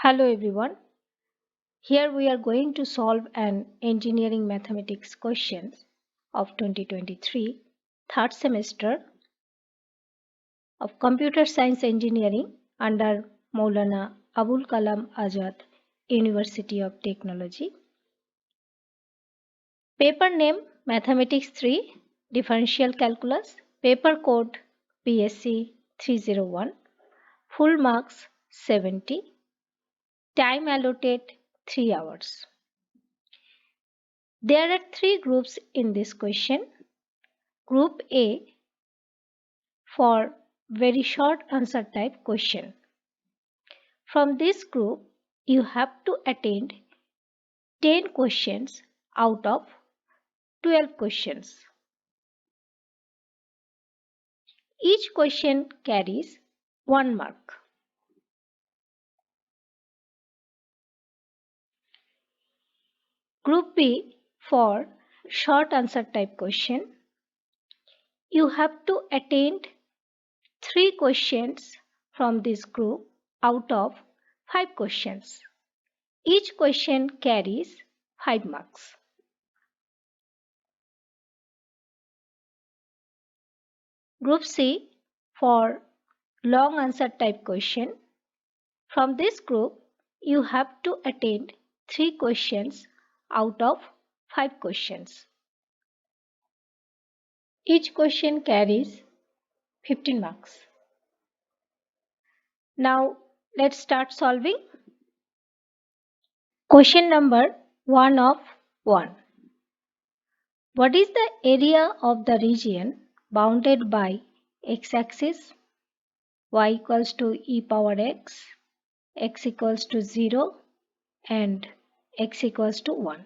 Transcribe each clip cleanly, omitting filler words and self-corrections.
Hello everyone. Here we are going to solve an engineering mathematics question of 2023 third semester of computer science engineering under Maulana Abul Kalam Azad University of Technology. Paper name Mathematics 3 Differential Calculus. Paper code BSC 301. Full marks 70. Time allotted 3 hours. There are three groups in this question. Group A for very short answer type question. From this group, you have to attend 10 questions out of 12 questions. Each question carries 1 mark. Group B for short answer type question. You have to attend 3 questions from this group out of 5 questions. Each question carries 5 marks. Group C for long answer type question. From this group, you have to attend 3 questions out of 5 questions. Each question carries 15 marks. Now let's start solving. Question number 1 of 1. What is the area of the region bounded by x-axis, y equals to e power x equals to 0 and x equals to 1.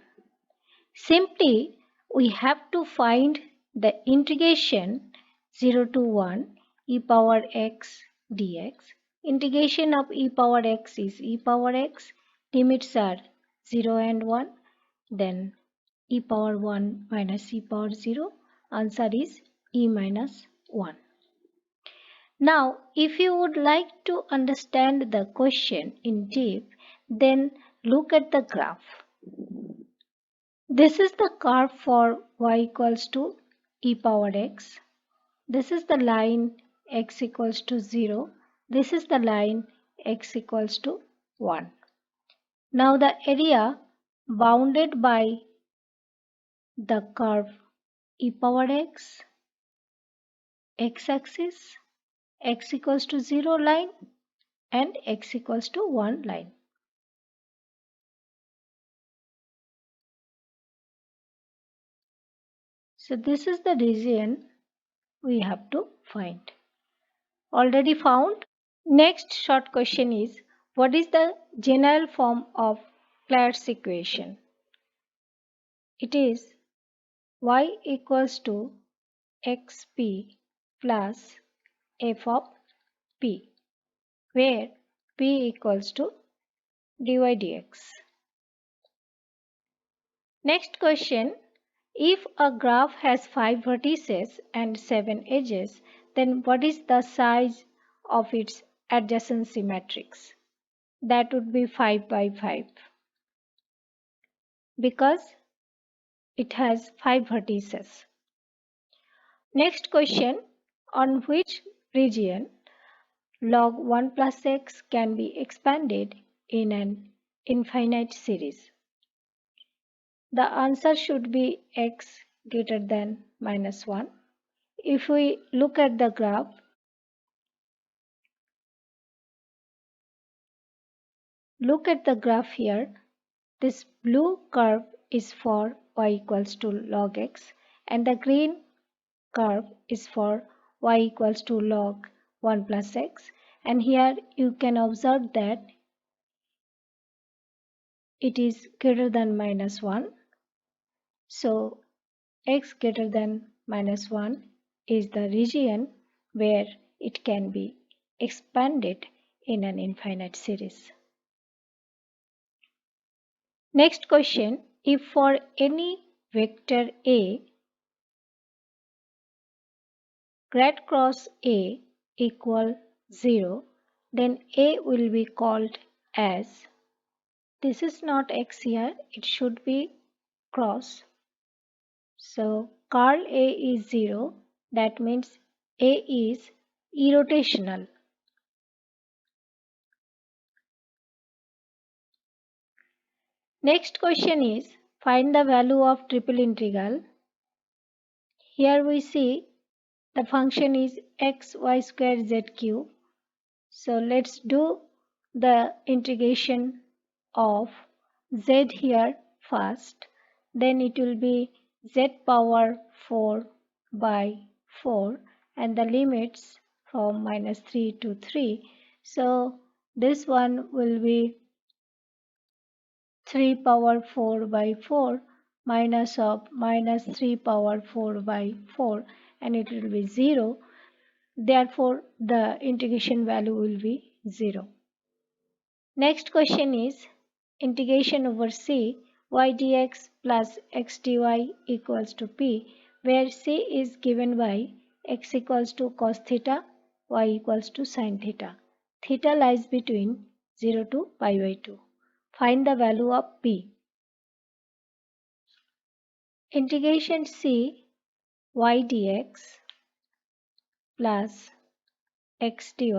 Simply, we have to find the integration 0 to 1 e power x dx. Integration of e power x is e power x. Limits are 0 and 1. Then e power 1 minus e power 0. Answer is e minus 1. Now, if you would like to understand the question in depth, then look at the graph. This is the curve for y equals to e power x. This is the line x equals to 0. This is the line x equals to 1. Now the area bounded by the curve e power x-axis, x equals to 0 line and x equals to 1 line. So this is the region we have to find. Already found. Next short question is, what is the general form of Claude's equation? It is y equals to xp plus f of p, where p equals to dy dx. Next question, if a graph has 5 vertices and 7 edges, then what is the size of its adjacency matrix? That would be 5 by 5 because it has 5 vertices. Next question, on which region log 1 plus x can be expanded in an infinite series? The answer should be x greater than minus 1. If we look at the graph, here. This blue curve is for y equals to log x and the green curve is for y equals to log 1 plus x, and here you can observe that it is greater than minus 1. So x greater than minus 1 is the region where it can be expanded in an infinite series. Next question, if for any vector A, grad cross A equal 0, then A will be called as this is not x here, it should be cross. So curl A is 0, that means A is irrotational. Next question is find the value of triple integral. Here we see the function is x y square z cube. So let's do the integration of z here first. Then it will be z power 4 by 4 and the limits from -3 to 3. So this one will be 3 power 4 by 4 minus of -3 power 4 by 4 and it will be 0. Therefore, the integration value will be 0. Next question is integration over c y dx plus x dy equals to p, where c is given by x equals to cos theta, y equals to sin theta. Theta lies between 0 to pi by 2. Find the value of p. Integration c y dx plus x dy,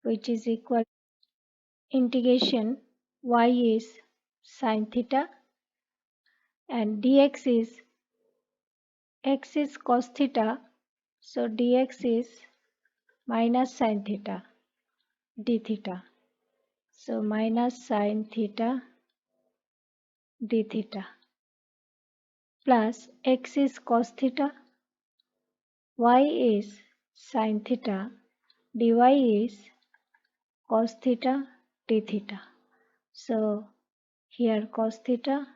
which is equal integration y is sin theta and dx is x is cos theta, so dx is minus sin theta d theta. So minus sin theta d theta plus x is cos theta, y is sin theta, dy is cos theta d theta. So here cos theta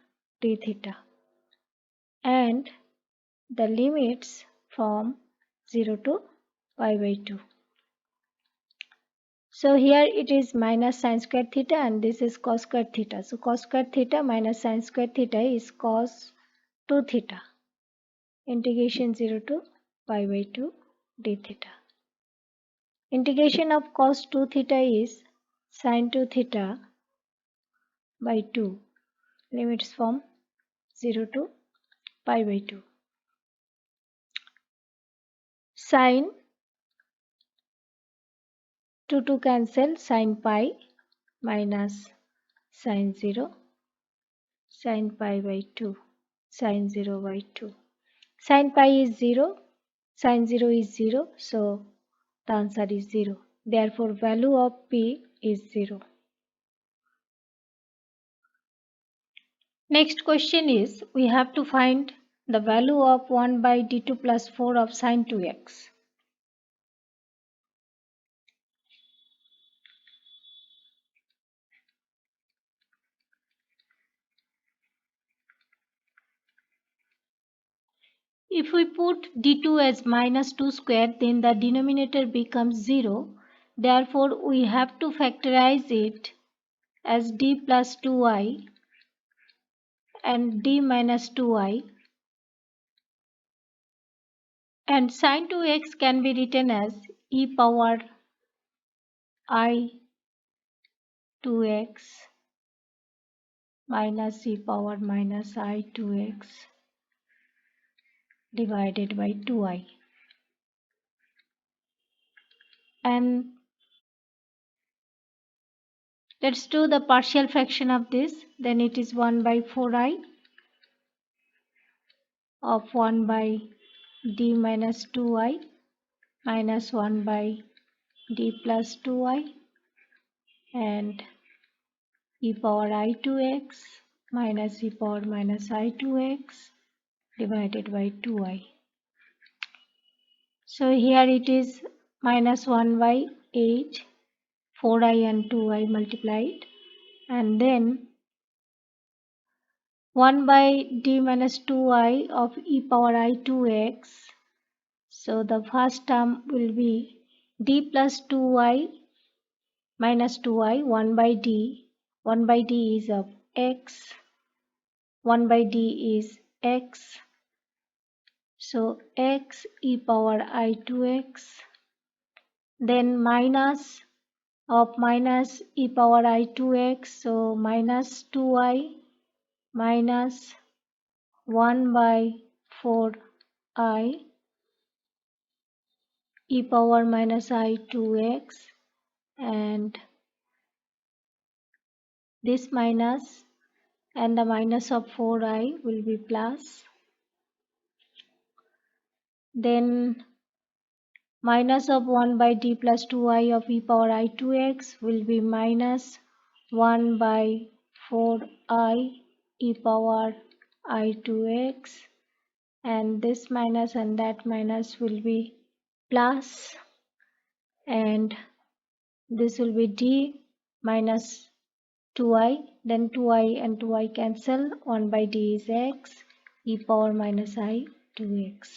d theta and the limits from 0 to pi by 2. So here it is minus sin square theta and this is cos square theta. So cos square theta minus sin square theta is cos 2 theta. Integration 0 to pi by 2 d theta. Integration of cos 2 theta is sin 2 theta by 2. Limits from 0 to pi by 2. Sin 2 cancel, sin pi minus sin 0, sin pi by 2, sin 0 by 2. Sin pi is 0, sin 0 is 0, so the answer is 0. Therefore, value of p is 0. Next question is, we have to find the value of 1 by d2 plus 4 of sin 2x. If we put d2 as minus 2 square, then the denominator becomes 0. Therefore, we have to factorize it as d plus 2y and d minus 2y. And sin 2x can be written as e power I 2x minus e power minus I 2x divided by 2i. And let's do the partial fraction of this. Then it is 1 by 4i of 1 by d minus 2i minus 1 by d plus 2i and e power I 2x minus e power minus I 2x divided by 2i. So here it is minus 1 by 8, 4i and 2i multiplied, and then 1 by d minus 2i of e power I 2x. So the first term will be d plus 2y minus 2i, 1 by d. 1 by d is of x, 1 by d is x. So x e power I 2x, then minus of minus e power I 2x, so minus 2i minus 1 by 4i e power minus I 2x, and this minus and the minus of 4i will be plus. Then minus of 1 by d plus 2i of e power I 2x will be minus 1 by 4i e power I 2x, and this minus and that minus will be plus, and this will be d minus 2i, then 2i and 2i cancel, 1 by d is x e power minus I 2x.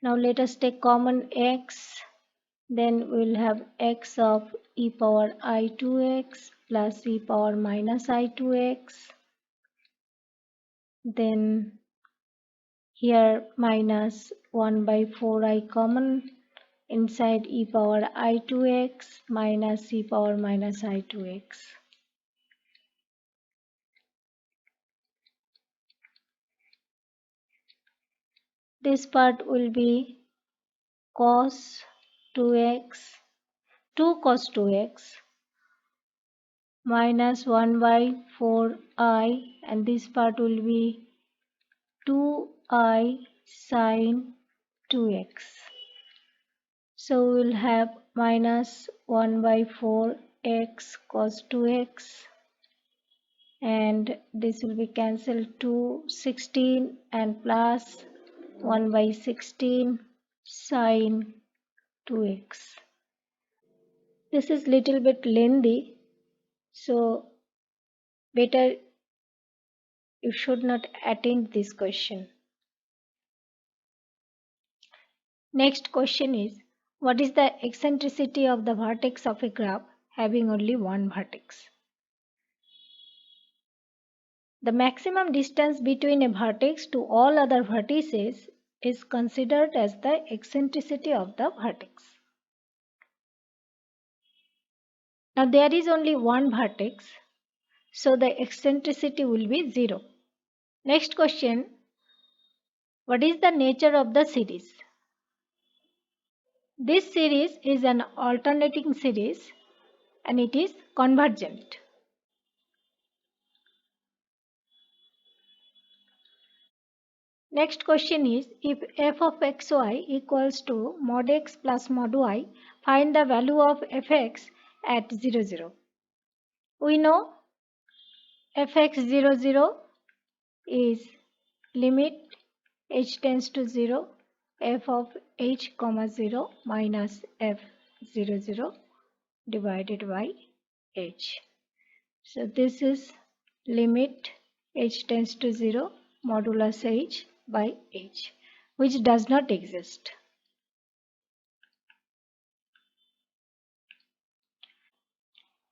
Now let us take common x, then we will have x of e power I 2x plus e power minus I 2x, then here minus 1 by 4i common, inside e power I 2x minus e power minus I 2x. This part will be cos 2x, 2 cos 2x minus 1 by 4i, and this part will be 2i sine 2x. So we will have minus 1 by 4x cos 2x, and this will be cancelled, 2 16 and plus 1 by 16 sine 2x. This is little bit lengthy, so better you should not attend this question. Next question is, what is the eccentricity of the vertex of a graph having only one vertex? The maximum distance between a vertex to all other vertices is considered as the eccentricity of the vertex. Now there is only one vertex, so the eccentricity will be 0. Next question, what is the nature of the series? This series is an alternating series and it is convergent. Next question is, if f of xy equals to mod x plus mod y, find the value of fx at 0, 0. We know fx 0, 0 is limit h tends to 0, f of h comma 0 minus f 0, 0 divided by h. So this is limit h tends to 0 modulus h by h, which does not exist.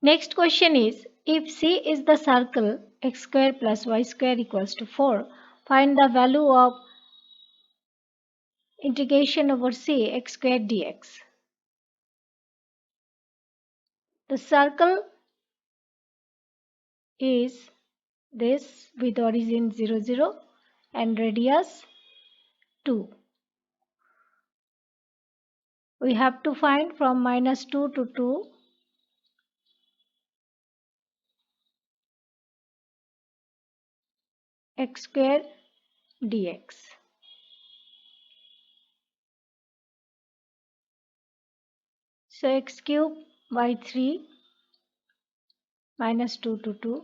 Next question is, if C is the circle x square plus y square equals to 4, find the value of integration over C x square dx. The circle is this with origin 0, 0 and radius 2. We have to find from minus 2 to 2 x square dx. So x cube by 3 minus 2 to 2,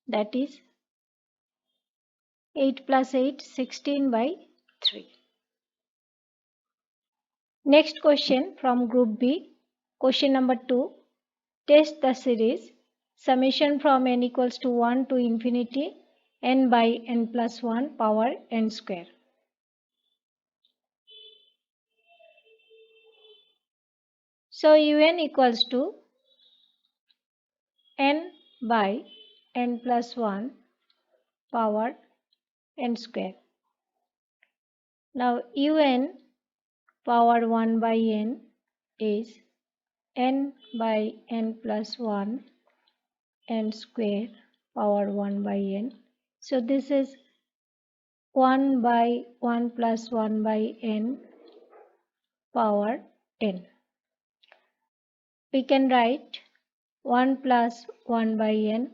that is 8 plus 8, 16 by 3. Next question from group B. Question number 2. Test the series summation from n equals to 1 to infinity n by n plus 1 power n square. So un equals to n by n plus 1 power n square. Now un power 1 by n is n by n plus 1 n square power 1 by n. So this is 1 by 1 plus 1 by n power n. We can write 1 plus 1 by n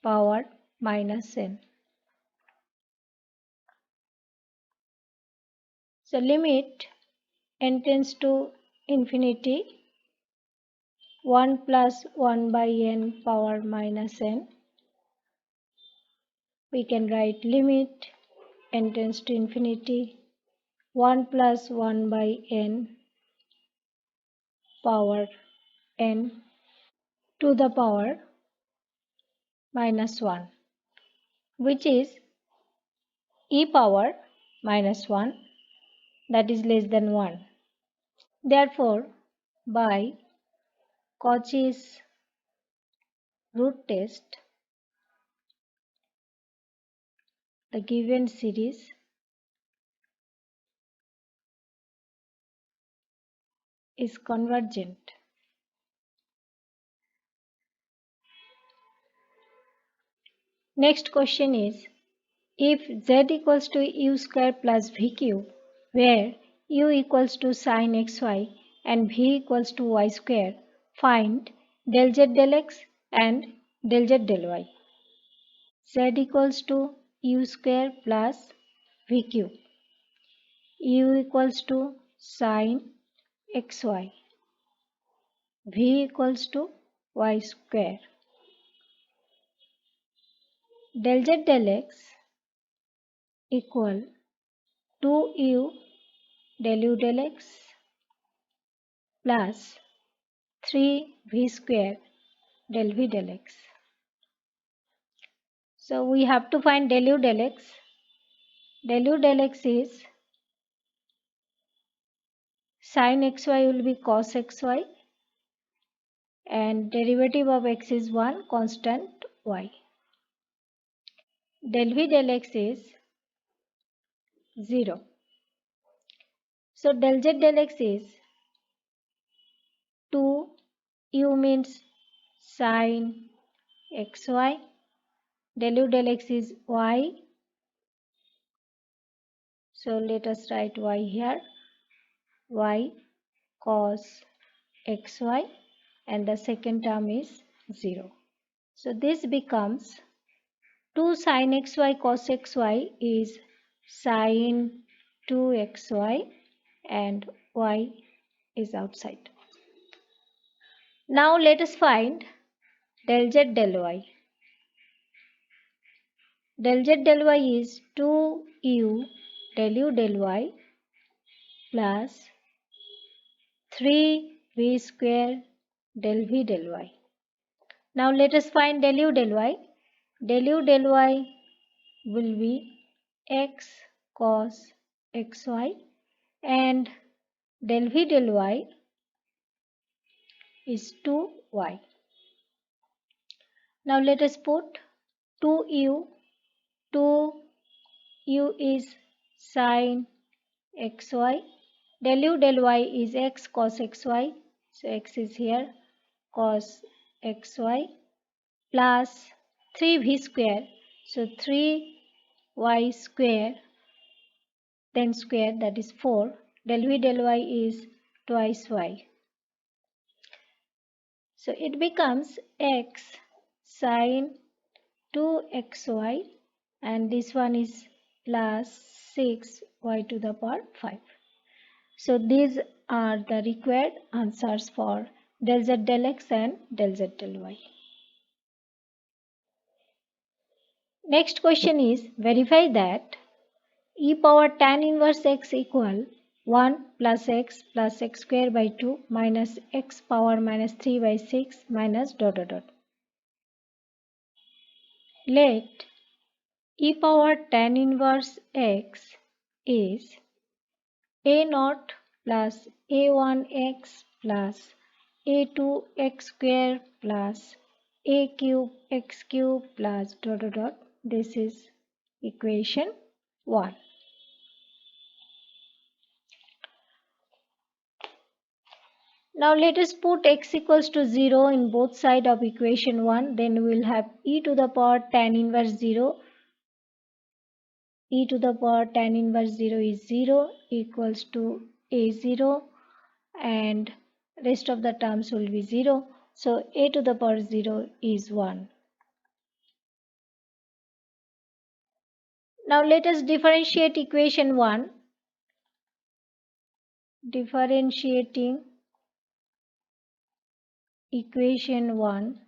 power minus n. So limit n tends to infinity, 1 plus 1 by n power minus n. We can write limit n tends to infinity, 1 plus 1 by n power n to the power minus 1, which is e power minus 1, that is less than 1. Therefore, by Cauchy's root test, the given series is convergent. Next question is, if z equals to u square plus v cube, where u equals to sine xy and v equals to y square, find del z del x and del z del y. Z equals to u square plus v cube, u equals to sine xy, v equals to y square. Del z del x equal 2u del u del x plus 3v square del v del x. So we have to find del u del x. Del u del x is sin xy will be cos xy and derivative of x is 1, constant y. Del v del x is 0. So del z del x is 2, u means sin xy, del u del x is y. So let us write y here, y cos xy, and the second term is 0. So this becomes 2 sin xy cos xy is sin 2xy and y is outside. Now let us find del z del y. Del z del y is 2u del u del y plus 3v square del v del y. Now let us find del u del y. Del u del y will be x cos xy and del v del y is 2y. Now let us put 2u, 2u is sin xy, del u del y is x cos xy, so x is here, cos xy plus 3v square, so 3y square, then square, that is 4, del v del y is twice y. So it becomes x sin 2xy and this one is plus 6y to the power 5. So these are the required answers for del z del x and del z del y. Next question is, verify that e power tan inverse x equal 1 plus x square by 2 minus x power minus 3 by 6 minus dot dot dot. Let e power tan inverse x is a0 plus a1x plus a2x square plus a cube x cube plus dot dot dot. This is equation 1. Now let us put x equals to 0 in both sides of equation 1. Then we will have e to the power tan inverse 0. E to the power tan inverse 0 is 0 equals to a0, and rest of the terms will be 0. So a to the power 0 is 1. Now let us differentiate equation 1. Differentiating equation 1,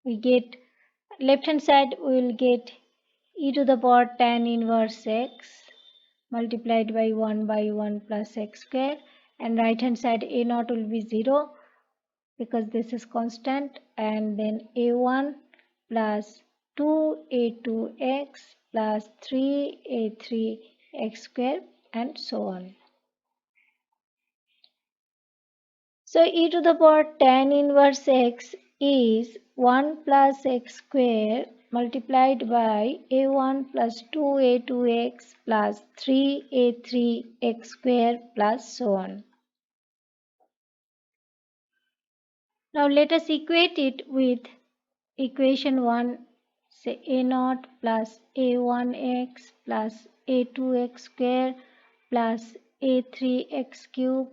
we get left hand side we will get e to the power tan inverse x multiplied by 1 plus x square, and right hand side a naught will be 0 because this is constant, and then a1 plus 2a2x plus 3a3x square and so on. So e to the power tan inverse x is 1 plus x square multiplied by a1 plus 2a2x plus 3a3x square plus so on. Now let us equate it with equation 1, say a naught plus a1x plus a2x square plus a3x cube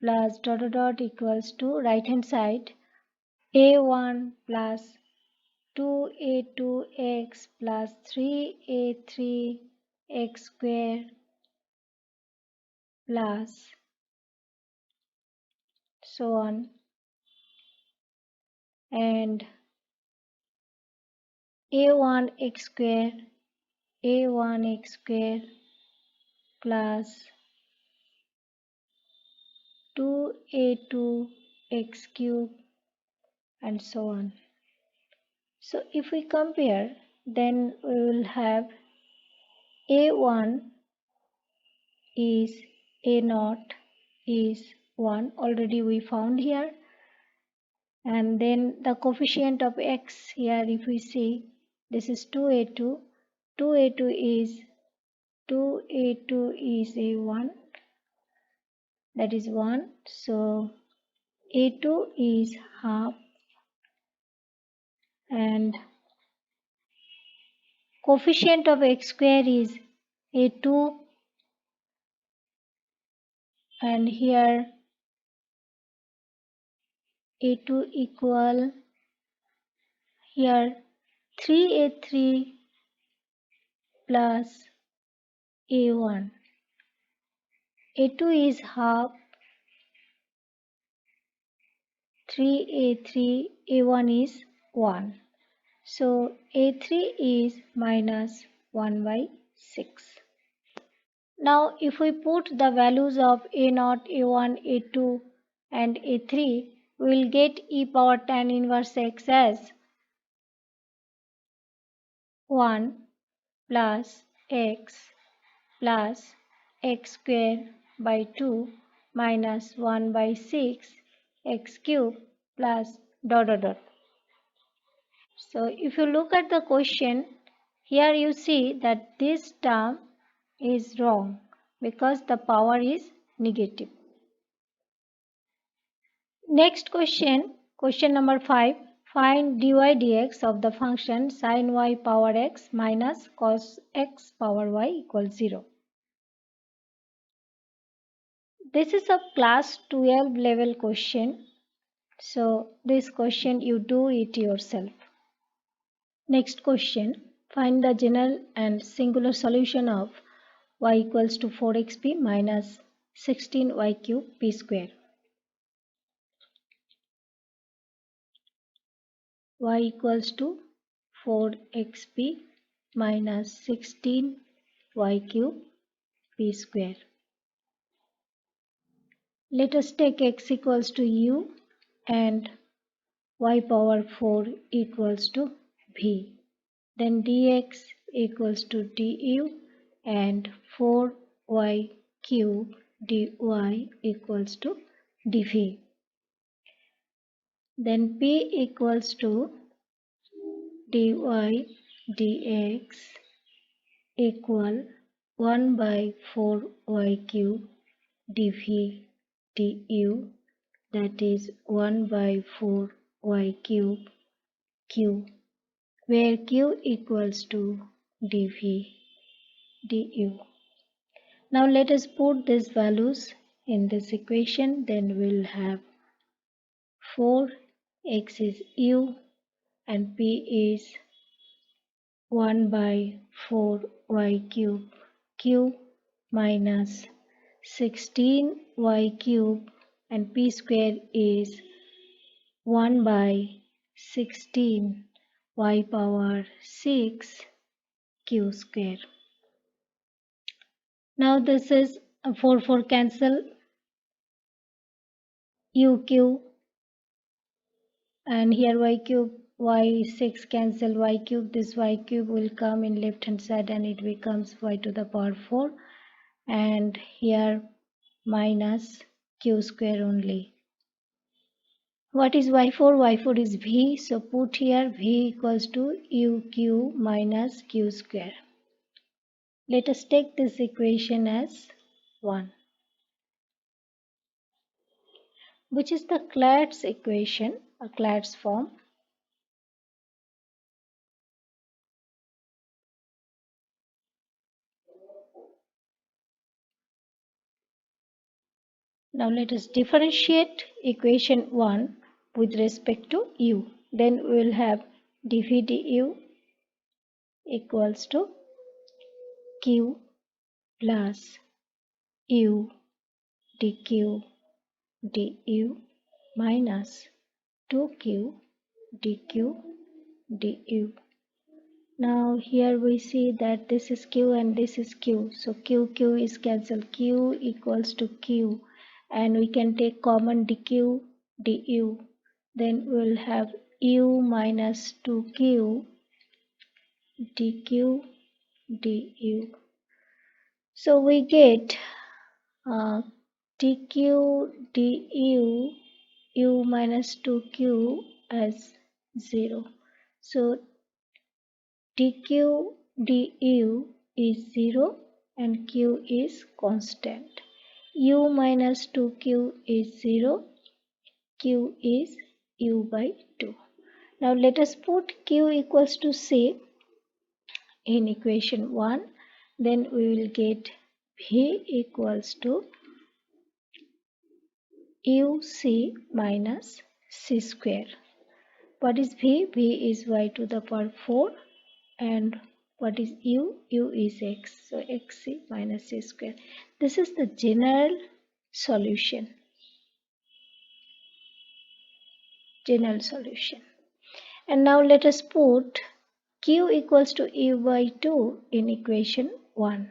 plus dot dot dot equals to right hand side a1 plus 2a2x plus 3a3x square plus so on, and a1x square plus 2a2x cube and so on. So if we compare, then we will have a1 is a naught is 1, already we found here, and then the coefficient of x here, if we see, this is 2a2, 2a2 is a1, that is 1, so a2 is half, and coefficient of x square is a2, and here a2 equal here 3a3 plus a1. a2 is half, 3a3, a1 is 1. So a3 is minus 1 by 6. Now if we put the values of a0, a1, a2 and a3, we will get e power tan inverse x as 1 plus x square by 2 minus 1 by 6 x cube plus dot dot dot. So if you look at the question, here you see that this term is wrong because the power is negative. Next question, question number 5. Find dy dx of the function sin y power x minus cos x power y equals 0. This is a class 12 level question. So this question you do it yourself. Next question. Find the general and singular solution of y equals to 4xp minus 16y cube p square. Y equals to 4xp minus 16y cube p square. Let us take x equals to u and y power 4 equals to v. Then dx equals to du and 4y cube dy equals to dv. Then p equals to dy dx equal 1 by 4y cube dv du, that is 1 by 4 y cube q, where q equals to dv du. Now let us put these values in this equation. Then we'll have 4 x is u and p is 1 by 4 y cube q minus 16 y cube and p square is 1 by 16 y power 6 q square. Now this is 4 cancel, u q, and here y cube y6 cancel y cube. This y cube will come in left hand side and it becomes y to the power 4, and here minus q square only. What is y4? Y4 is v, so put here v equals to uq minus q square. Let us take this equation as 1, which is the Clade's equation, or Clade's form. Now let us differentiate equation 1 with respect to u. Then we will have dv du equals to q plus u dq du minus 2q dq du. Now here we see that this is q and this is q. So q is cancelled. Q equals to q, and we can take common dq du. Then we'll have u minus 2q dq du. So we get dq du u minus 2q as 0. So dq du is 0 and q is constant. U minus 2q is 0, q is u by 2. Now let us put q equals to c in equation 1. Then we will get v equals to uc minus c square. What is v? V is y to the power 4, and what is u? U is x, so xc minus c square. This is the general solution. And now let us put q equals to u by 2 in equation 1.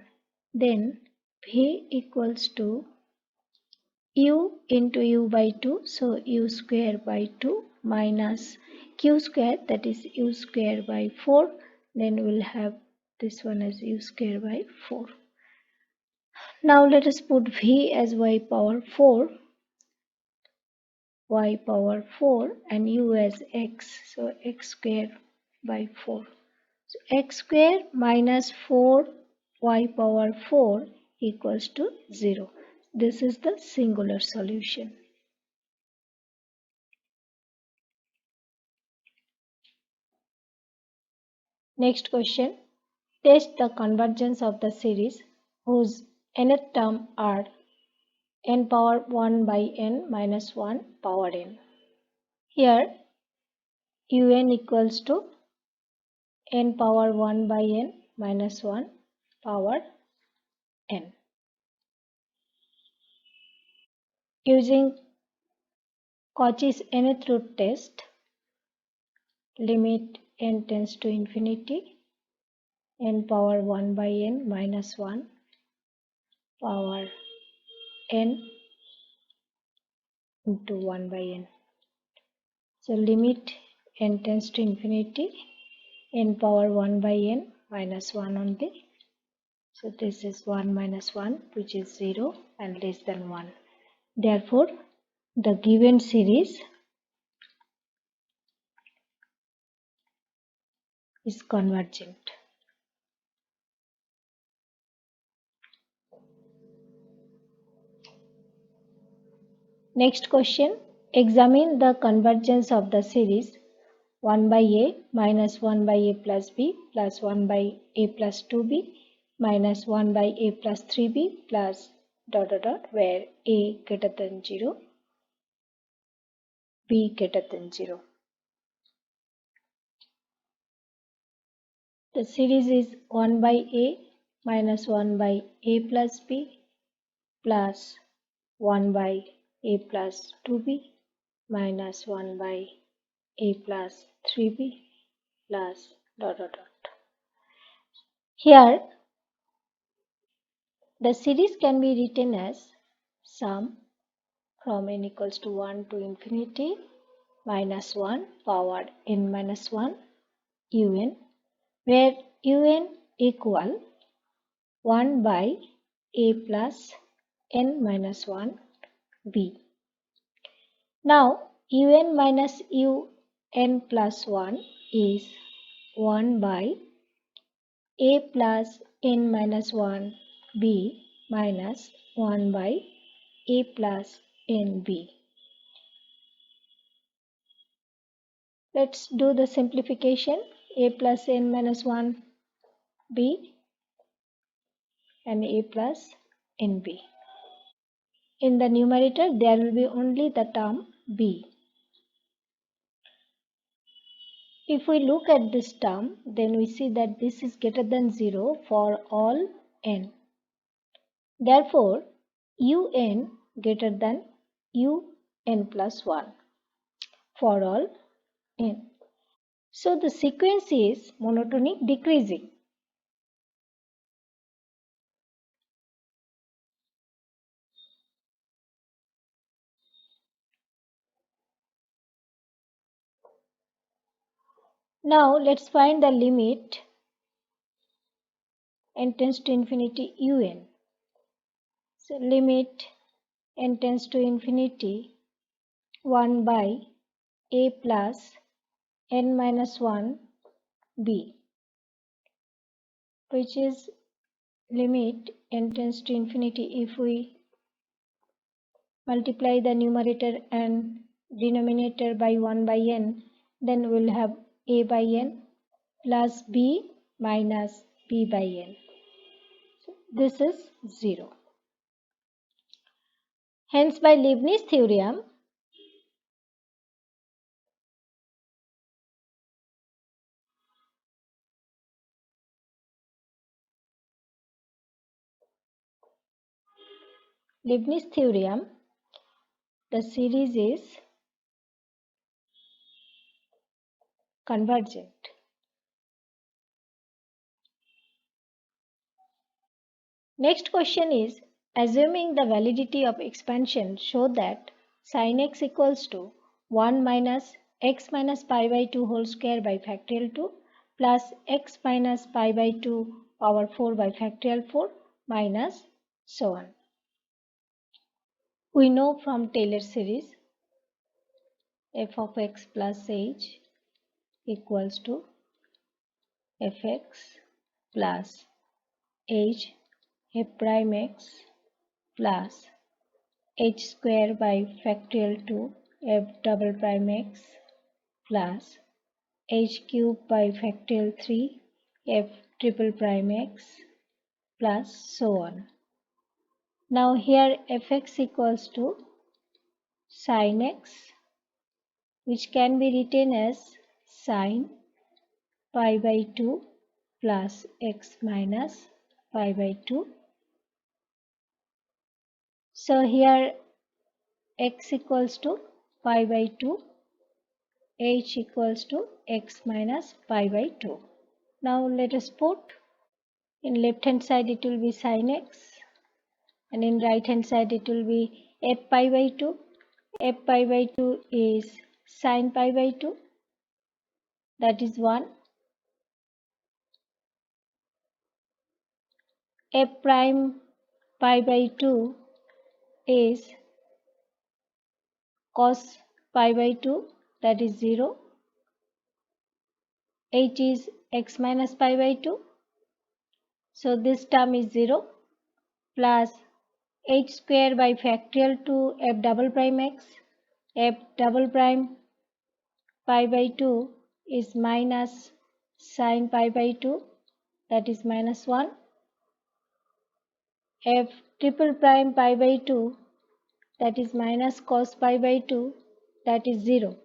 Then v equals to u into u by 2, so u square by 2 minus q square, that is u square by 4. Then we'll have this one as u square by 4. Now let us put v as y power 4 and u as x, so x square by 4. So x square minus 4 y power 4 equals to 0. This is the singular solution. Next question. Test the convergence of the series whose nth term are n power 1 by n minus 1 power n. Here un equals to n power 1 by n minus 1 power n. Using Cauchy's nth root test, limit n tends to infinity, n power 1 by n minus 1 power n into 1 by n. So limit n tends to infinity, n power 1 by n minus 1 only. So this is 1 minus 1, which is 0 and less than 1. Therefore, the given series is convergent. Next question. Examine the convergence of the series 1 by a minus 1 by a plus b plus 1 by a plus 2b minus 1 by a plus 3b plus ... where a greater than 0, b greater than 0. The series is 1 by a minus 1 by a plus b plus 1 by a plus 2b minus 1 by a plus 3b plus ... Here the series can be written as sum from n equals to 1 to infinity minus 1 power n minus 1 un, where un equal 1 by a plus n minus 1 b. Now un minus un plus 1 is 1 by a plus n minus 1 b minus 1 by a plus n b. Let's do the simplification. A plus n minus 1 b and a plus nb. In the numerator, there will be only the term b. If we look at this term, then we see that this is greater than 0 for all n. Therefore, un greater than un plus 1 for all n. So the sequence is monotonic decreasing. Now let's find the limit n tends to infinity un. So limit n tends to infinity 1 by a plus n minus 1 b, which is limit n tends to infinity. If we multiply the numerator and denominator by 1 by n, then we'll have a by n plus b minus b by n. This is 0. Hence, by Leibniz theorem, the series is convergent. Next question is, assuming the validity of expansion, show that sin x equals to 1 minus x minus pi by 2 whole square by factorial 2 plus x minus pi by 2 power 4 by factorial 4 minus so on. We know from Taylor series f of x plus h equals to fx plus h f prime x plus h square by factorial 2 f double prime x plus h cube by factorial 3 f triple prime x plus so on. Now here fx equals to sin x, which can be written as sin pi by 2 plus x minus pi by 2. So here x equals to pi by 2, h equals to x minus pi by 2. Now let us put in left hand side it will be sin x and in right hand side it will be f pi by 2. F pi by 2 is sin pi by 2, that is 1. F prime pi by 2 is cos pi by 2, that is 0. H is x minus pi by 2, so this term is 0 plus h square by factorial to f double prime x. F double prime pi by 2 is minus sine pi by 2, that is minus 1. F triple prime pi by 2, that is minus cos pi by 2, that is 0.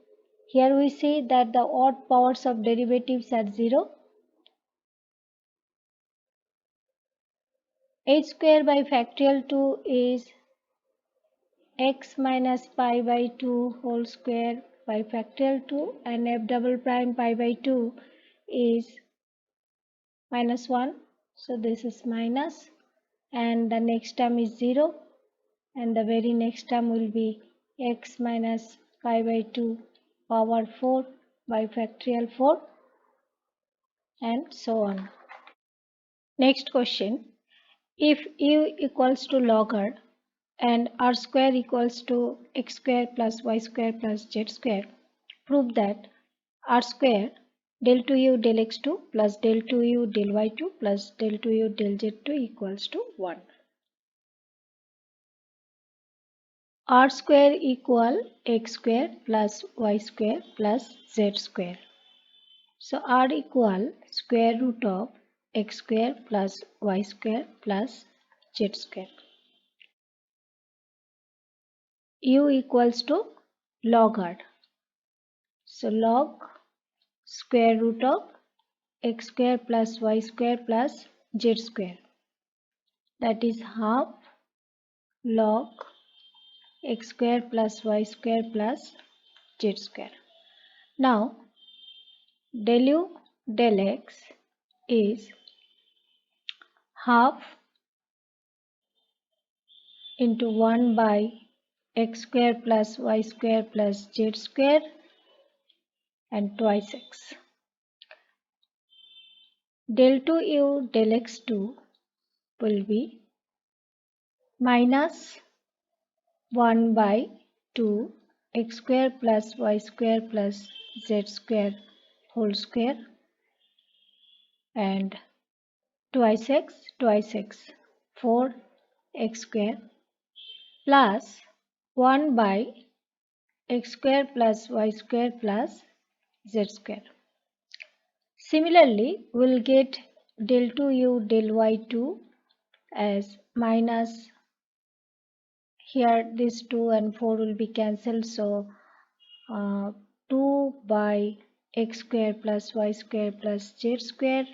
Here we see that the odd powers of derivatives are 0. H square by factorial 2 is x minus pi by 2 whole square by factorial 2, and f double prime pi by 2 is minus 1. So this is minus, and the next term is 0, and the very next term will be x minus pi by 2 power 4 by factorial 4, and so on. Next question. If u equals to log r and r square equals to x square plus y square plus z square, prove that r square del 2u del x2 plus del 2u del y2 plus del 2u del z2 equals to 1. R square equal x square plus y square plus z square. So r equal square root of x square plus y square plus z square. U equals to log r. So log square root of x square plus y square plus z square, that is half log x square plus y square plus z square. Now del u del x is half into 1 by x square plus y square plus z square and twice x. Del 2u del x2 will be minus 1 by 2 x square plus y square plus z square whole square and twice x 4 x square plus 1 by x square plus y square plus z square. Similarly, we'll get del 2u del y2 as minus, here this 2 and 4 will be cancelled, so 2 by x square plus y square plus z square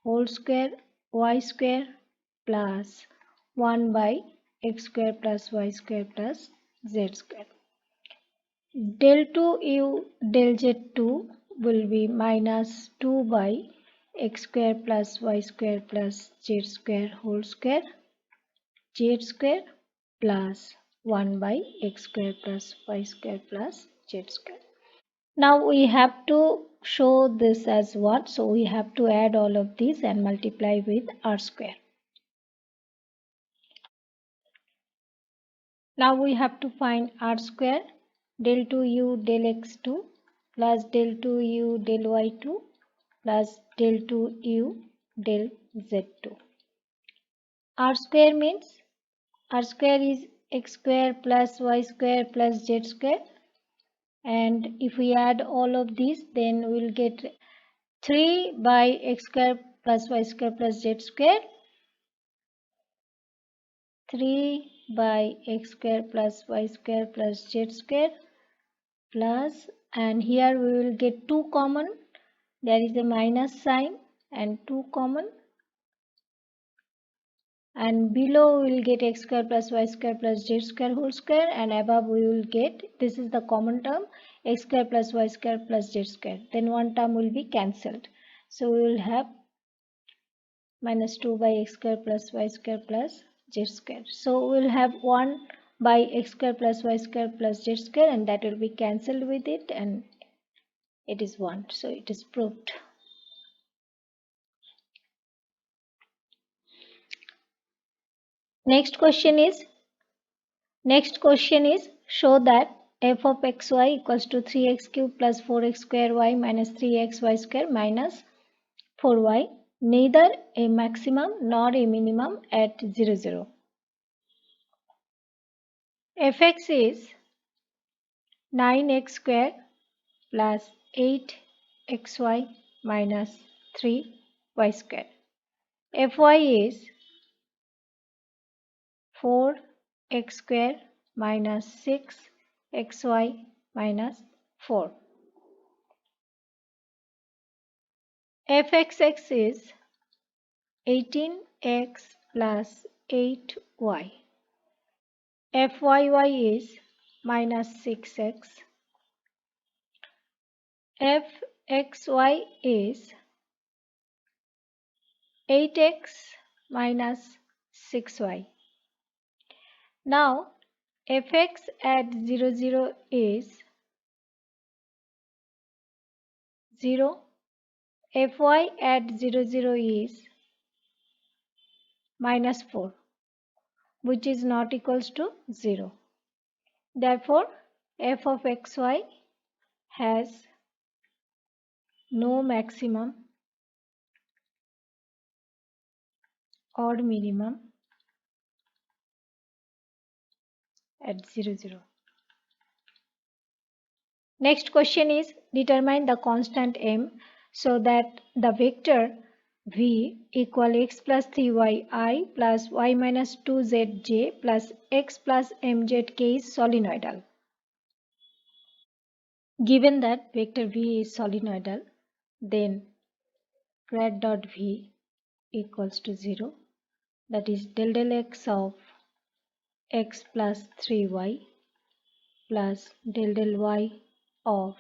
whole square y square plus 1 by x square plus y square plus z square. Del 2u del z2 will be minus 2 by x square plus y square plus z square whole square z square plus 1 by x square plus y square plus z square. Now we have to show this as what? So we have to add all of these and multiply with r square. Now we have to find r square. Del 2u del x2 plus del 2u del y2 plus del 2u del z2. R square means r square is x square plus y square plus z square, and if we add all of these then we will get 3 by x square plus y square plus z square, 3 by x square plus y square plus z square plus, and here we will get 2 common, there is a minus sign and 2 common, and below we will get x square plus y square plus z square whole square, and above we will get, this is the common term, x square plus y square plus z square, then one term will be cancelled, so we will have minus 2 by x square plus y square plus z square. So we will have 1 by x square plus y square plus z square, and that will be cancelled with it, and it is 1. So it is proved. Next question is show that f of xy equals to 3x cube plus 4x square y minus 3xy square minus 4y, neither a maximum nor a minimum at 0, 0. fx is 9x square plus 8xy minus 3y square. Fy is 4x square minus 6xy minus 4. Fxx is 18x plus 8y. Fyy is minus 6x. Fxy is 8x minus 6y. Now fx at 0, 0 is 0. Fy at 0, 0 is minus 4, which is not equals to 0. Therefore, f of xy has no maximum or minimum at 0, 0. Next question is determine the constant m so that the vector v equal x plus 3yi plus y minus 2zj plus x plus mzk is solenoidal. Given that vector v is solenoidal, then grad dot v equals to 0, that is del del x of x plus 3y plus del del y of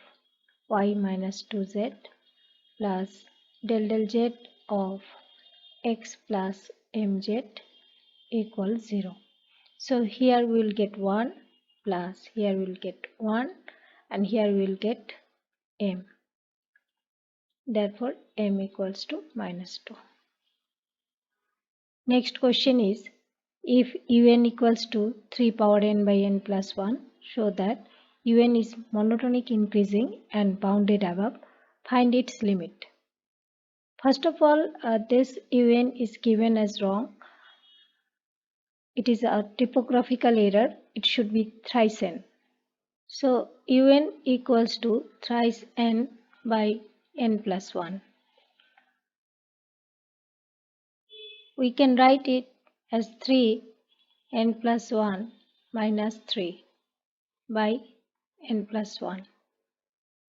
y minus 2z plus del del z of x plus mz equals 0. So here we will get 1 plus here we will get 1 and here we will get m. Therefore m equals to minus 2. Next question is if un equals to 3 power n by n plus 1, show that un is monotonic increasing and bounded above. Find its limit. First of all, this un is given as wrong. It is a typographical error. It should be thrice n. So un equals to thrice n by n plus 1. We can write it as 3 n plus 1 minus 3 by n plus 1.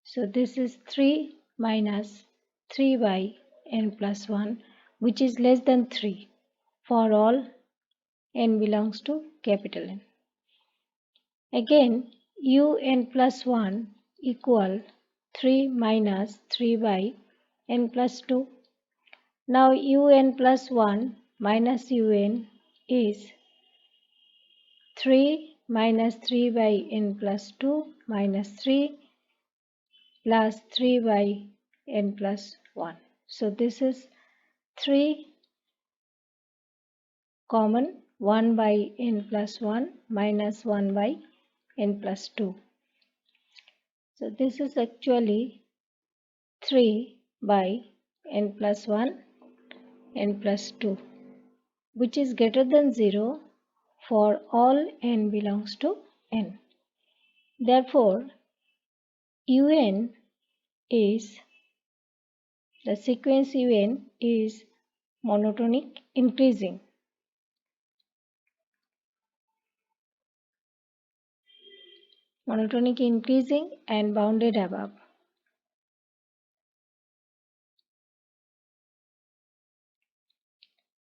So this is 3 minus 3 by n plus 1, which is less than 3 for all n belongs to capital N. Again, un plus 1 equal 3 minus 3 by n plus 2. Now un plus 1 minus un is 3 minus 3 by n plus 2 minus 3 plus 3 by n plus 1. So this is 3 common 1 by n plus 1 minus 1 by n plus 2. So this is actually 3 by n plus 1 n plus 2, which is greater than 0 for all n belongs to n. Therefore, un is the sequence un is monotonic increasing. Monotonic increasing and bounded above.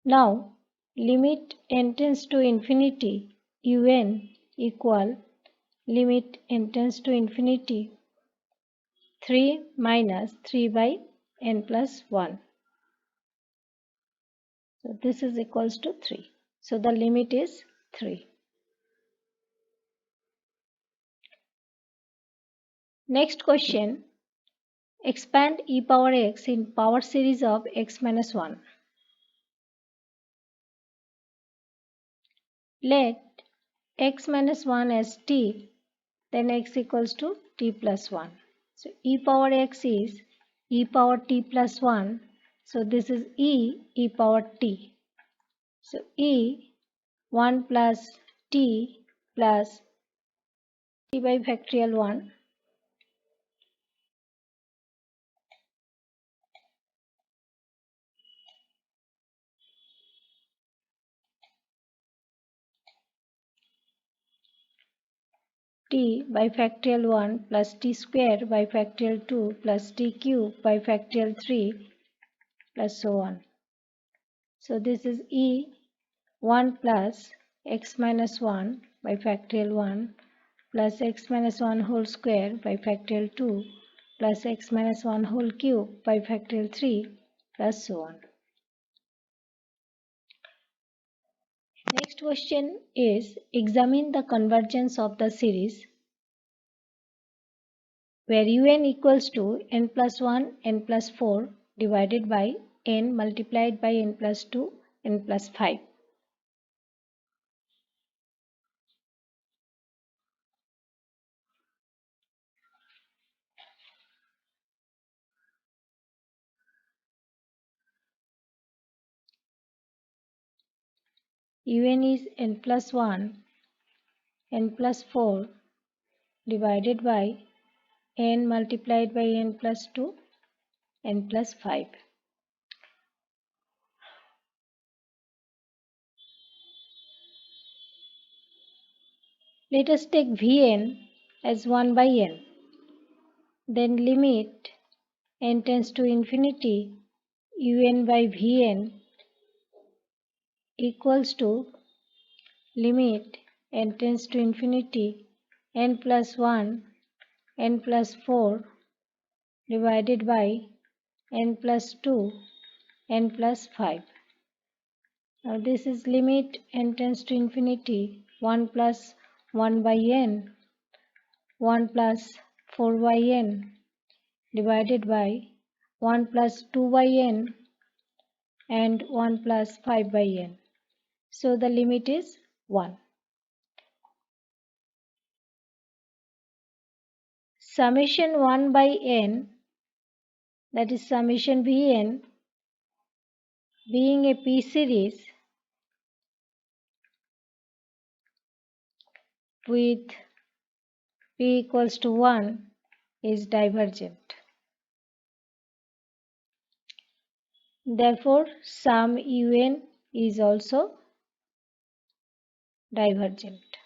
Now, limit n tends to infinity un equal limit n tends to infinity 3 minus 3 by n plus 1. So this is equals to 3. So the limit is 3. Next question. Expand e power x in power series of x minus 1. Let x minus 1 as t, then x equals to t plus 1. So e power x is e power t plus 1. So this is e power t. So e 1 plus t plus t by factorial 1 t by factorial 1 plus t square by factorial 2 plus t cube by factorial 3 plus so on. So this is E1 plus x minus 1 by factorial 1 plus x minus 1 whole square by factorial 2 plus x minus 1 whole cube by factorial 3 plus so on. Next question is examine the convergence of the series where un equals to n plus 1 n plus 4 divided by n multiplied by n plus 2 n plus 5. Un is n plus 1 n plus 4 divided by n multiplied by n plus 2 n plus 5. Let us take Vn as 1 by n. Then limit n tends to infinity un by Vn equals to limit n tends to infinity n plus 1 n plus 4 divided by n plus 2 n plus 5. Now this is limit n tends to infinity 1 plus 1 by n 1 plus 4 by n divided by 1 plus 2 by n and 1 plus 5 by n. So the limit is 1. Summation 1 by n, that is summation Vn, being a p series with p equals to 1 is divergent. Therefore, sum un is also divergent.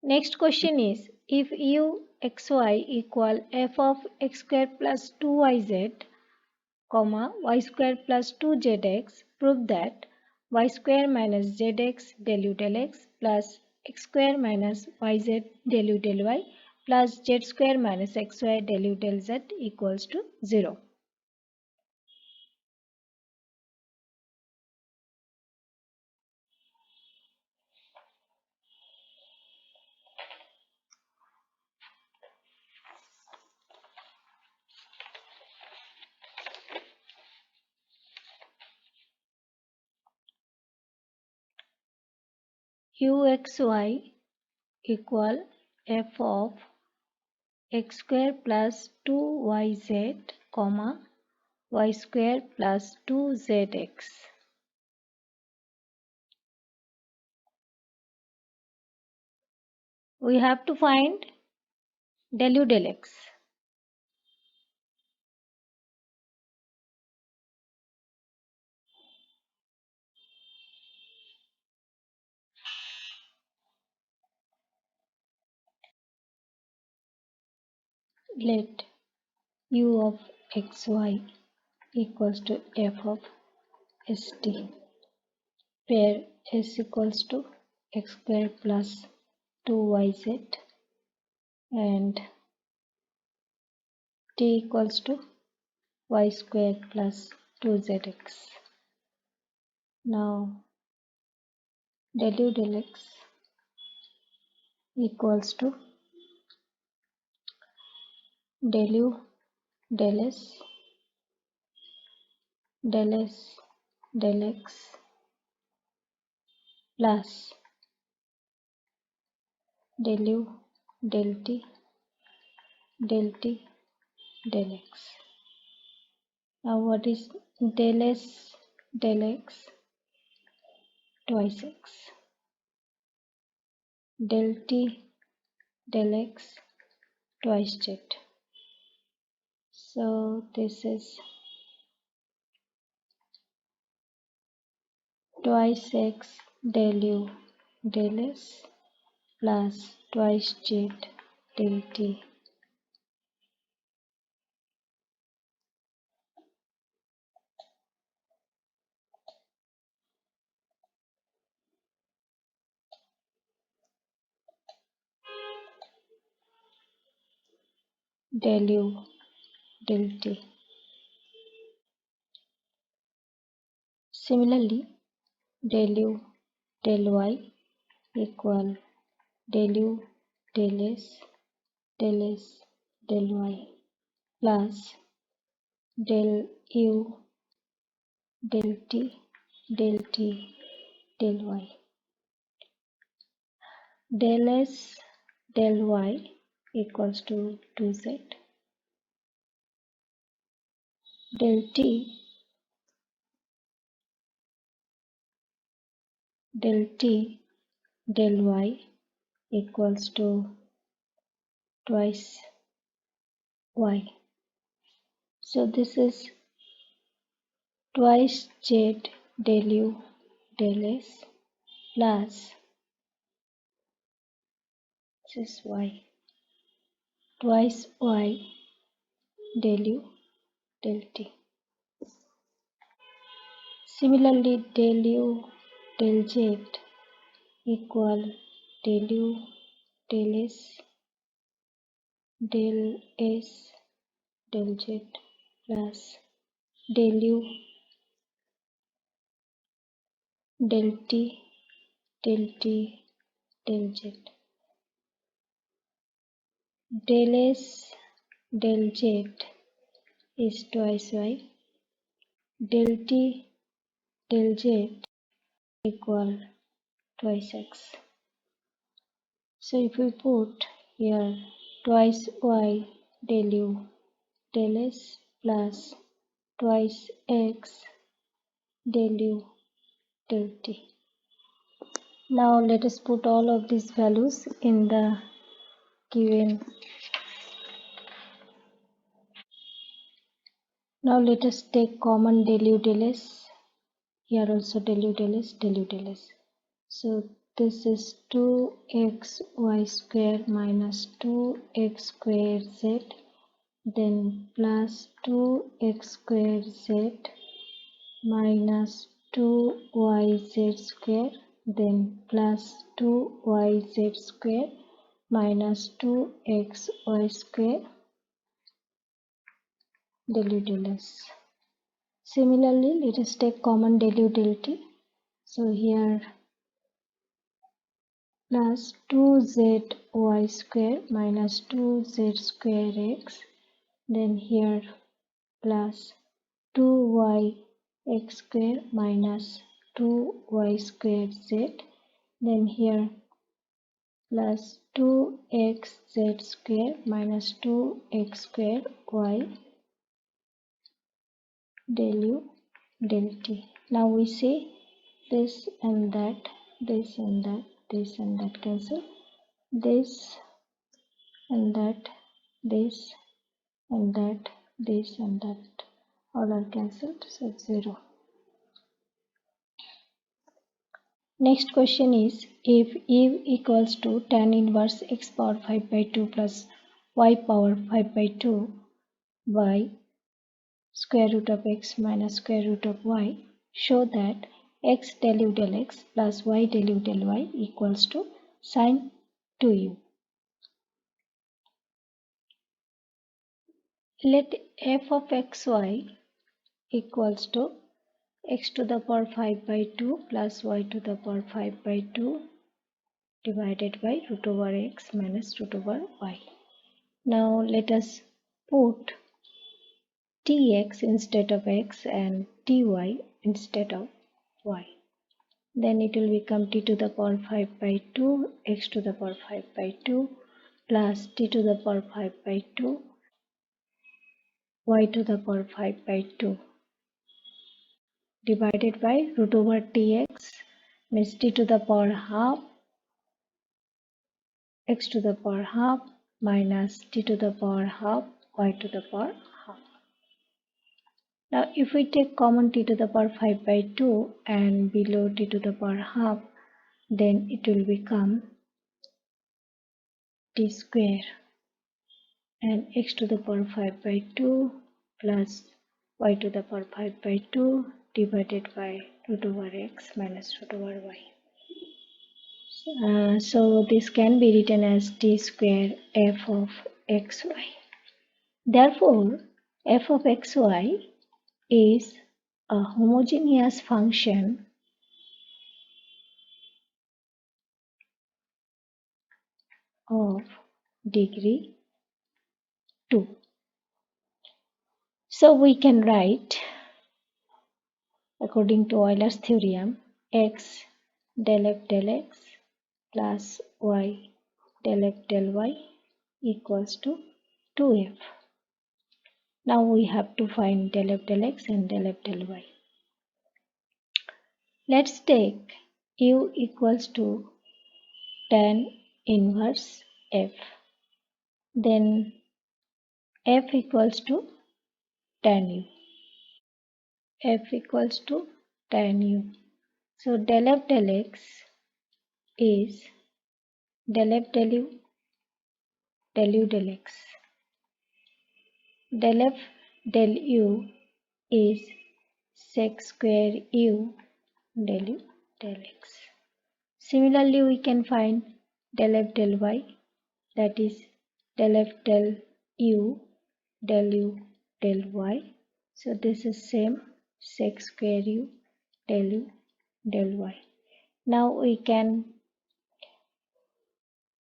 Next question is, if uxy equal f of x square plus 2yz, comma y square plus 2zx, prove that y square minus zx del u del x plus x square minus yz del u del y plus z square minus xy del u del z equals to 0. Uxy equal f of x square plus 2yz, comma y square plus 2zx. We have to find del u del x. Let u of xy equals to f of st, where s equals to x square plus 2yz and t equals to y square plus 2zx. Now del u del x equals to del u del s del s del x plus del u del t del t del x. Now what is del s del x twice x, del t del x twice z. So this is twice x del u del s plus twice z del t del u del t. Similarly, del u del y equal del u del s del s del y plus del u del t del t del y. Del s del y equals to 2z. Del t del y equals to twice y. So this is twice z del u del s plus this is y twice y del u del t. Similarly, del u del z equal del u del s del s del z plus del u del t del t del z. Del s del z is twice y. Del t del z equal twice x. So if we put here twice y del u del s plus twice x del u del t. Now let us put all of these values in the given. Now let us take common del u del s. Here also del u del s del u del s. So this is 2xy square minus 2x square z, then plus 2x square z minus 2yz square, then plus 2yz square minus 2xy square del u del s. Similarly, let us take common del u del t. So here plus 2zy square minus 2z square x, then here plus 2y x square minus 2y square z, then here plus 2xz square minus 2x square y del u del t. Now we see this and that, this and that, this and that cancel, this and that, this and that, this and that, all are cancelled, so it's 0. Next question is, if E equals to tan inverse x power 5 by 2 plus y power 5 by 2 by square root of x minus square root of y, show that x del u del x plus y del u del y equals to sine 2u. Let f of xy equals to x to the power 5 by 2 plus y to the power 5 by 2 divided by root over x minus root over y. Now let us put tx instead of x and ty instead of y. Then it will become t to the power 5 by 2 x to the power 5 by 2 plus t to the power 5 by 2 y to the power 5 by 2 divided by root over tx means t to the power half x to the power half minus t to the power half y to the power half. Now if we take common t to the power 5 by 2 and below t to the power half, then it will become t square and x to the power 5 by 2 plus y to the power 5 by 2 divided by root over x minus root over y. So this can be written as t square f of xy. Therefore, f of xy is a homogeneous function of degree 2. So we can write, according to Euler's theorem, x del f del x plus y del f del y equals to 2f. Now we have to find del f del x and del f del y. Let's take u equals to tan inverse f. Then f equals to tan u. F equals to tan u. So del f del x is del f del u del x. Del f del u is sec square u del x. Similarly, we can find del f del y, that is del f del u del y. So this is same sec square u del y. Now we can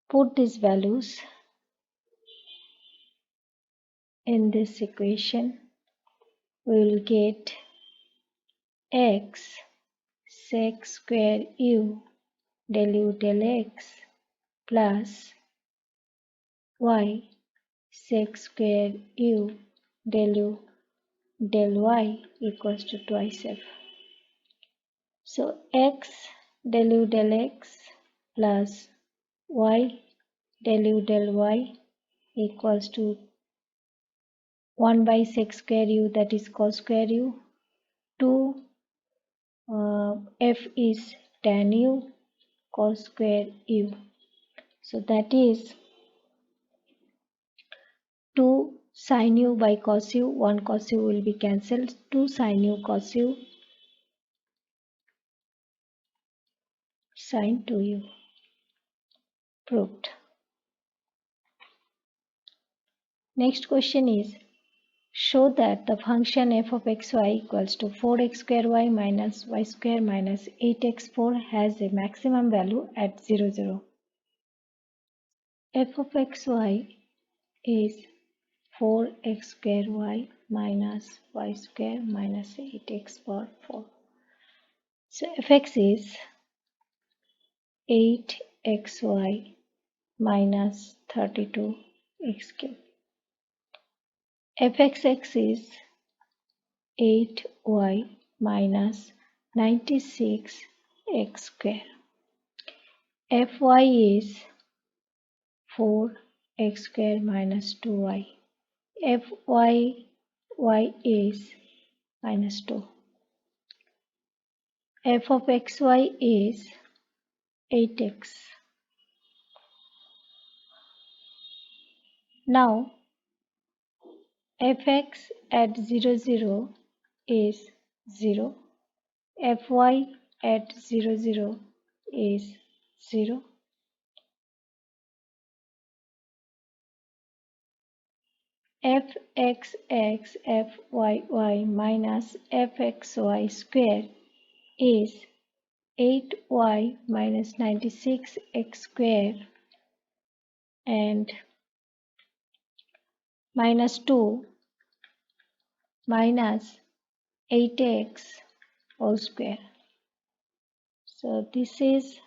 put these values in this equation. We will get x sec square u del x plus y sec square u del y equals to twice f. So x del x plus y del y equals to 1 by sec square u, that is cos square u, 2 f is tan u cos square u. So that is 2 sin u by cos u, 1 cos u will be cancelled, 2 sin u cos u sin 2u. Proved. Next question is, show that the function f of xy equals to 4x square y minus y square minus 8x4 has a maximum value at 0, 0. F of xy is 4x square y minus y square minus 8x power 4. So fx is 8xy minus 32x cube. fxx is 8y minus 96x square. Fy is 4x square minus 2y. Fy is minus 2. F of xy is 8x. Now fx at 0, 0 is 0. Fy at 0, 0 is 0. fxx fyy minus fxy square is 8y minus 96x square and minus 2 minus 8x whole square. So this is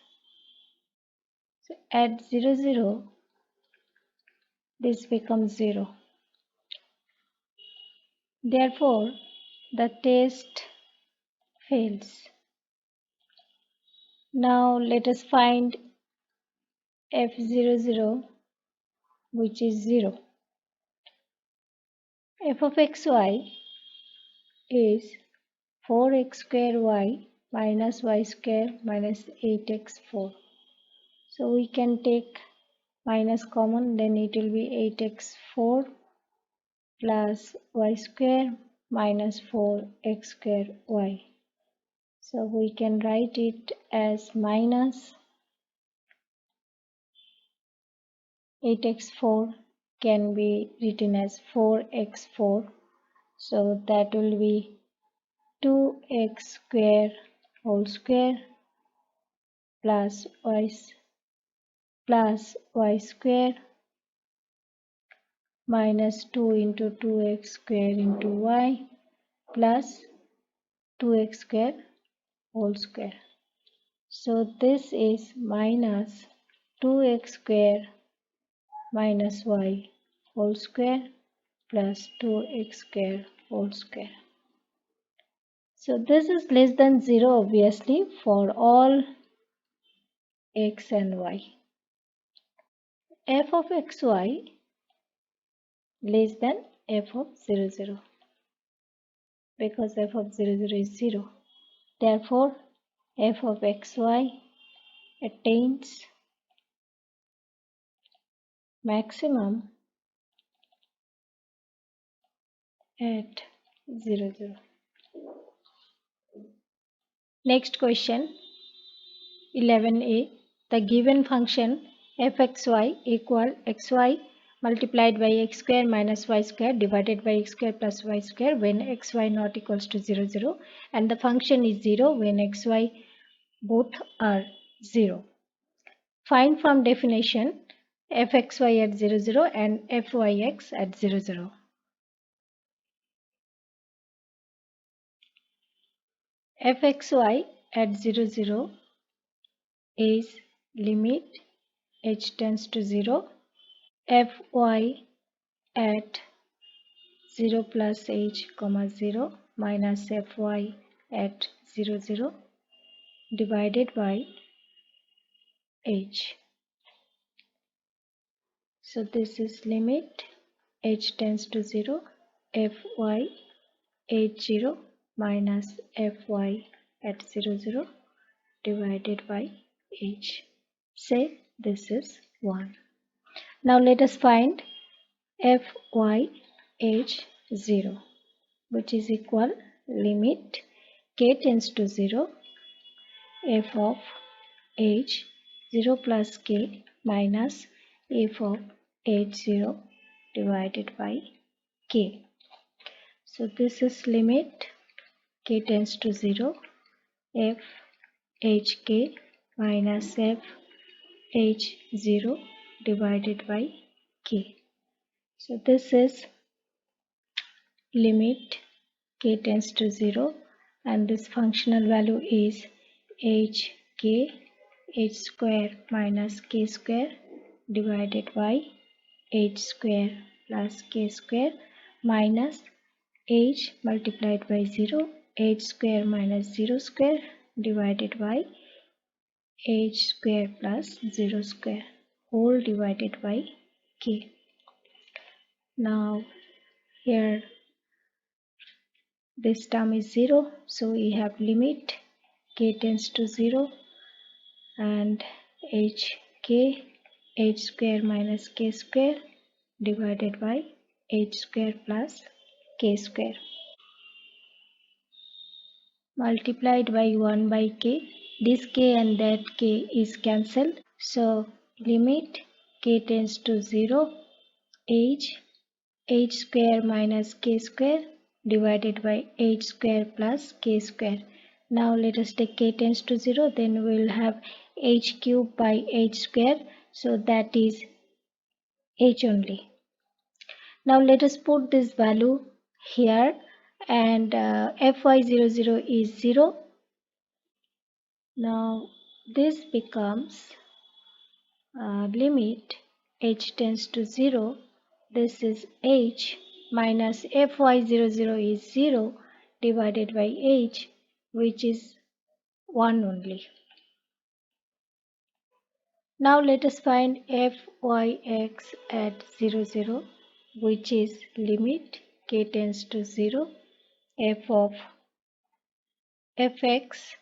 at 0, 0, this becomes 0. Therefore, the test fails. Now let us find f00, which is 0. f of xy is 4x square y minus y square minus 8x4. So we can take minus common, then it will be 8x4 plus y square minus 4x square y. So we can write it as minus 8x4 can be written as 4x4. So that will be 2x square whole square plus y square minus 2 into 2x square into y plus 2x square whole square. So this is minus 2x square minus y whole square plus 2x square whole square. So this is less than 0 obviously for all x and y. F of xy less than f of 00 because f of 00 is 0. Therefore, f of xy attains maximum at 00. Next question 11a. The given function fxy equal xy multiplied by x square minus y square divided by x square plus y square when xy not equals to 00 and the function is 0 when xy both are 0. Find from definition fxy at 00 and fyx at 00. fxy at 00 is limit h tends to 0, fy at 0 plus h comma 0 minus fy at 00 divided by h. So this is limit h tends to 0, fy h0 minus fy at 00 divided by h. Say this is 1. Now let us find fy h0, which is equal limit k tends to 0, f of h 0 plus k minus f of h0 divided by k. So this is limit k tends to 0, f hk minus f h0 divided by k. So this is limit k tends to 0 and this functional value is hk h square minus k square divided by h square plus k square minus h multiplied by 0 h square minus 0 square divided by h square plus 0 square whole divided by k. Now here this term is 0, so we have limit k tends to 0 and hk h square minus k square divided by h square plus k square multiplied by 1 by k. This k and that k is cancelled. So limit k tends to 0 h square minus k square divided by h square plus k square. Now let us take k tends to 0, then we will have h cube by h square, so that is h only. Now let us put this value here and fy00 is 0. Now this becomes limit h tends to 0. This is h minus fy00 is 0 divided by h. which is 1 only. Now let us find fyx at 0, 0, which is limit k tends to 0, f of fx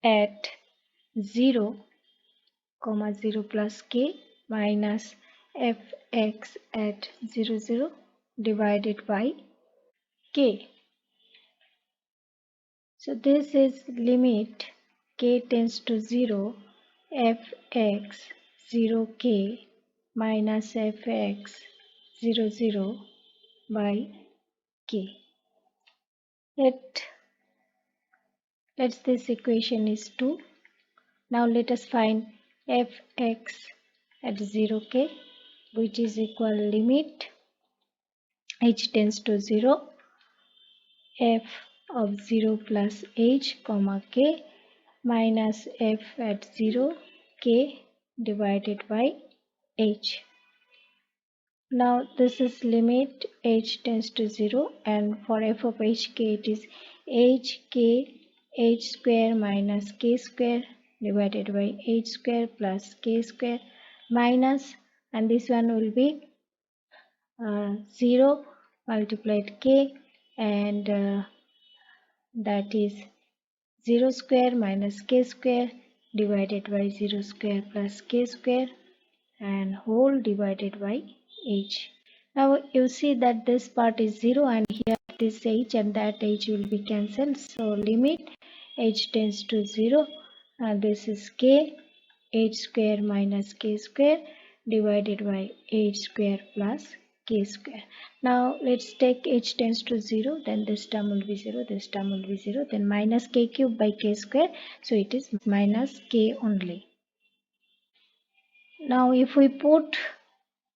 at 0, 0 plus k minus fx at 0, 0 divided by k. So this is limit k tends to 0, fx 0k minus fx 0, 0 by k. Let's this equation is 2. Now let us find fx at 0k, which is equal limit h tends to 0, f of 0 plus h comma k minus f at 0 k divided by h. Now this is limit h tends to 0, and for f of hk it is h square minus k square divided by h square plus k square minus, and this one will be 0 multiplied k, and that is 0 square minus k square divided by 0 square plus k square and whole divided by h. Now you see that this part is 0, and here this h and that h will be cancelled. So limit h tends to 0, and this is k h square minus k square divided by h square plus k square. Now let's take h tends to 0, then this term will be 0, this term will be 0, then minus k cube by k square, so it is minus k only. Now if we put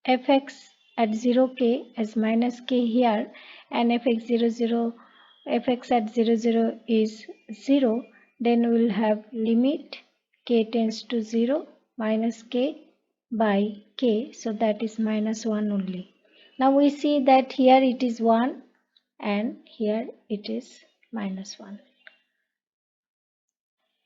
fx at 0k as minus k here, and fx at 0, 0 is 0, then we will have limit k tends to 0 minus k by k, so that is minus 1 only. Now we see that here it is 1 and here it is minus 1.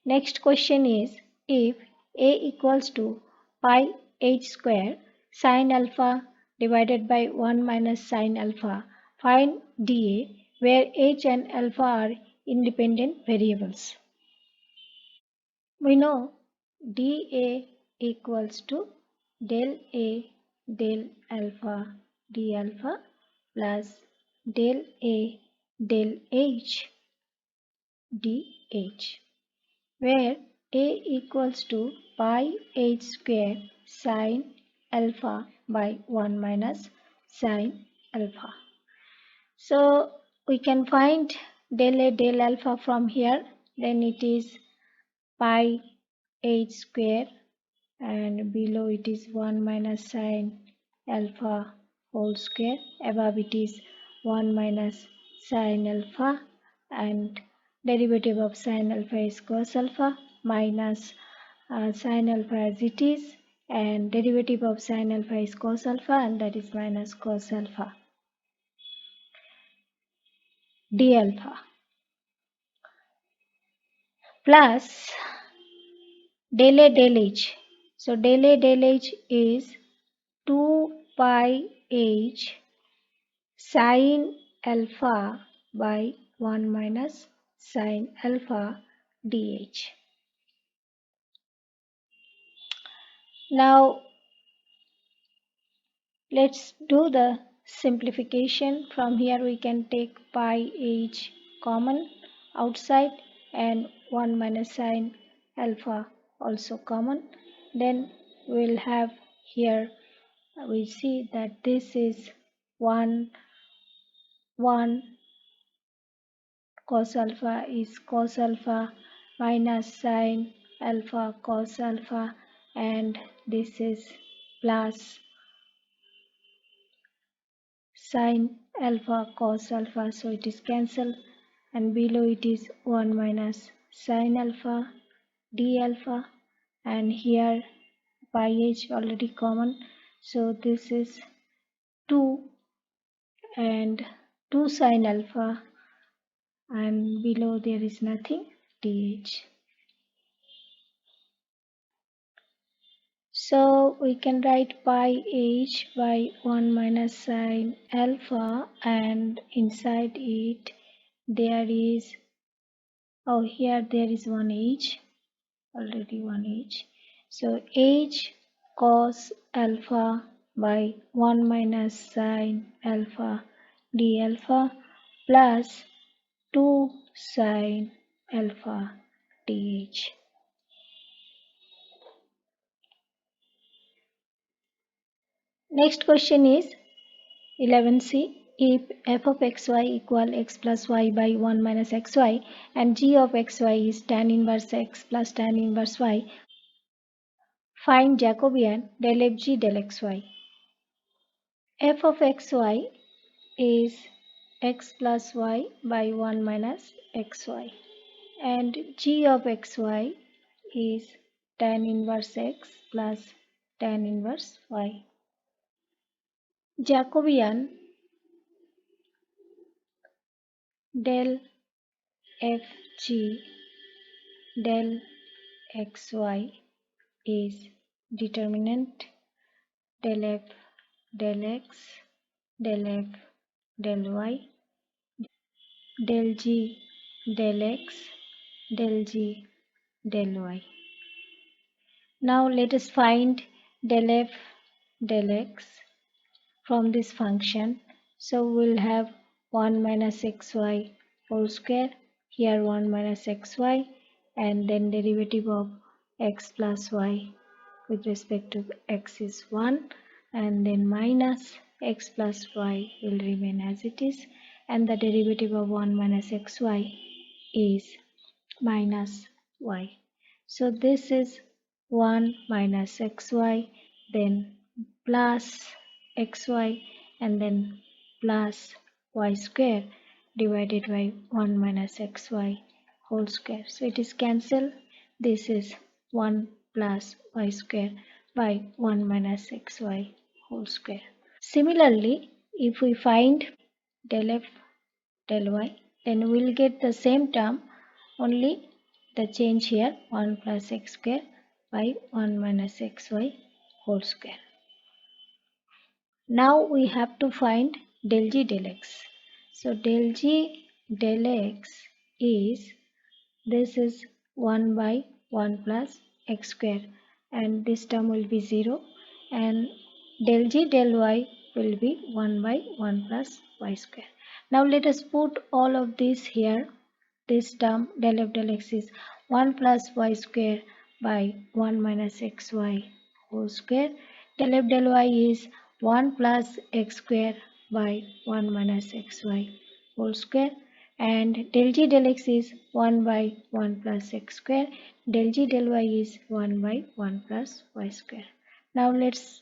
Next question is, if a equals to pi h square sine alpha divided by 1 minus sine alpha, find dA where h and alpha are independent variables. We know dA equals to del A del alpha d alpha plus del A del h dh, where a equals to pi h square sine alpha by 1 minus sine alpha. So we can find del A del alpha from here, then it is pi h square, and below it is 1 minus sine alpha whole square, above it is 1 minus sine alpha, and derivative of sine alpha is cos alpha minus sine alpha as it is, and derivative of sine alpha is cos alpha, and that is minus cos alpha d alpha plus del A del h. So del A del h is 2 pi h sine alpha by 1 minus sine alpha dh. Now let's do the simplification. From here we can take pi h common outside and 1 minus sine alpha also common. Then we'll have here, we see that this is 1 cos alpha is cos alpha minus sine alpha cos alpha, and this is plus sine alpha cos alpha, so it is cancelled, and below it is 1 minus sine alpha d alpha, and here pi h already common, so this is 2 and 2 sine alpha, and below there is nothing, d dh. So we can write pi h by 1 minus sine alpha, and inside it there is, oh here there is one h, already one h. So h cos alpha by 1 minus sine alpha d alpha plus 2 sine alpha dh. Next question is 11c. If f of xy equal x plus y by 1 minus xy and g of xy is tan inverse x plus tan inverse y, find Jacobian del fg del xy. F of xy is x plus y by 1 minus xy and g of xy is tan inverse x plus tan inverse y. Jacobian del fg del xy is determinant del f del x del f del y del g del x del g del y. Now let us find del f del x from this function. So we'll have 1 minus xy whole square, here 1 minus xy, and then derivative of x plus y with respect to x is 1, and then minus x plus y will remain as it is, and the derivative of 1 minus xy is minus y. So this is 1 minus xy, then plus xy, and then plus y square divided by 1 minus xy whole square. So it is cancelled. This is 1 plus y square by 1 minus xy whole square. Similarly, if we find del f del y, then we'll get the same term, only the change here 1 plus x square by 1 minus xy whole square. Now we have to find del g del x. So del g del x is, this is 1 by 1 plus x square, and this term will be 0, and del g del y will be 1 by 1 plus y square. Now let us put all of this here. This term del f del x is 1 plus y square by 1 minus xy whole square. Del f del y is 1 plus x square by 1 minus xy whole square, and del g del x is 1 by 1 plus x square. Del g del y is 1 by 1 plus y square. Now let's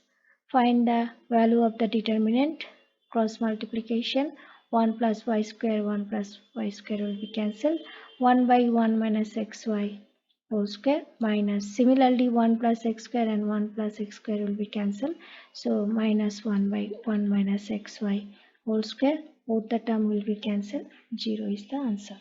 find the value of the determinant. Cross multiplication, 1 plus y square 1 plus y square will be cancelled. 1 by 1 minus xy whole square minus, similarly 1 plus x square and 1 plus x square will be cancelled. So minus 1 by 1 minus xy whole square, both the term will be cancelled. 0 is the answer.